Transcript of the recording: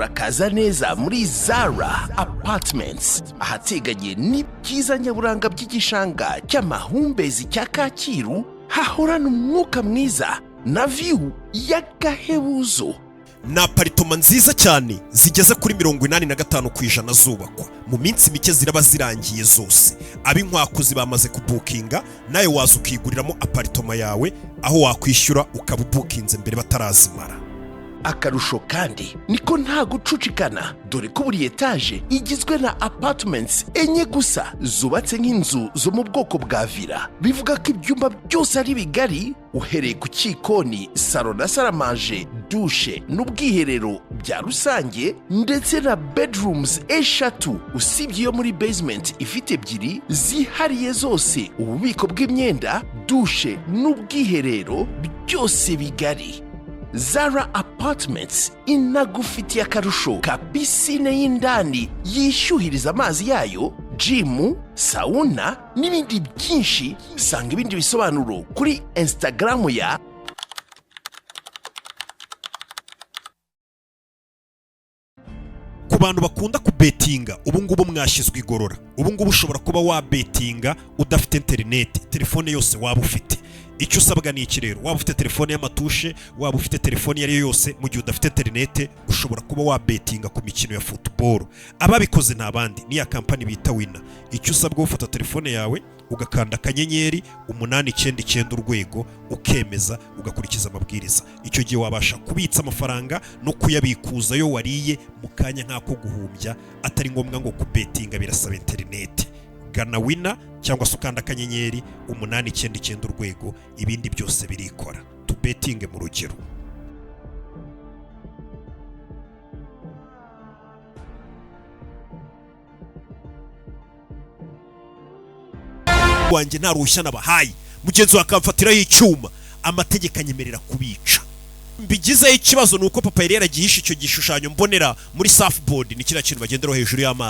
murakaza neza muri Zara Apartments ahateganye n'ibyiza nyaburanga by'igishanga cy'amahumbezi cya Kacyiru hahorana umwuka mwiza na view y'agahebuzo. Na aparitoma nziza cyane zigeze kuri 85% zubakwa mu minsi mike ziraba zirangiye zose. Abinkwakuzi bamaze kubukinga nayo waza ukiguriramo aparitoma yawe aho wakwishyura ukabubukinze mbere batarazimara. Akarusho kandi niko nta gucucikana dore ko buri etage igizwe na apartments enye gusa zubatse nk'inzu zo mu bwoko bwa villa. Bivuga ko ibyumba byose ari bigari uhereye ku cyikoni, salo na saramanje, douche n'ubwiherero bya rusange ndetse na bedrooms eshatu usibye yo muri basement ifite ebyiri zihariye zose ububiko bw'imyenda, douche n'ubwiherero byose bigari. Zara Apartments inagufitiye akarusho ka pisine y'indani yishyuhiriza amazi yayo, gym, sauna n'ibindi byinshi. Sanga ibindi bisobanuro kuri Instagram ya ku bantu bakunda kubetinga. Ubu ngubu mwashizwe igorora. Ubu ngubu ushobora kuba wabetinga udafite internet, telefone yose waba ufite. Icyo usabwa ni iki rero? Waba ufite telefone y'amatushe, waba ufite telefone yari yose, mu gihe udafite internet ushobora kuba wabetinga ku mikino ya football. Ababikoze ntabandi ni ya company bita Winner. Icyo usabwa ufata telefone yawe ugakanda akanyenyeri 899 urwego ukemeza ugakurikiza amabwiriza. Icyo gihe wabasha kubitsa amafaranga no kuyabikuza yo wariye mu kanya nk'ako guhumbya, atari ngombwa ngo kubetinga birasaba internet. Gana Winner cyangwa se ukanda akanyenyeri 899 urwego, ibindi byose birikora. Tubetinge mu rugero. Wanjye nta ruhushya nabahaye, mugenzi wakamfatiraho icyuma, amategeko anyemerera kubica. Mbigizeho ikibazo nuko papa yari yaragihisha icyo gishushanyo mbonera muri surfboard, ni kira kintu bagenderaho hejuru y'amazi.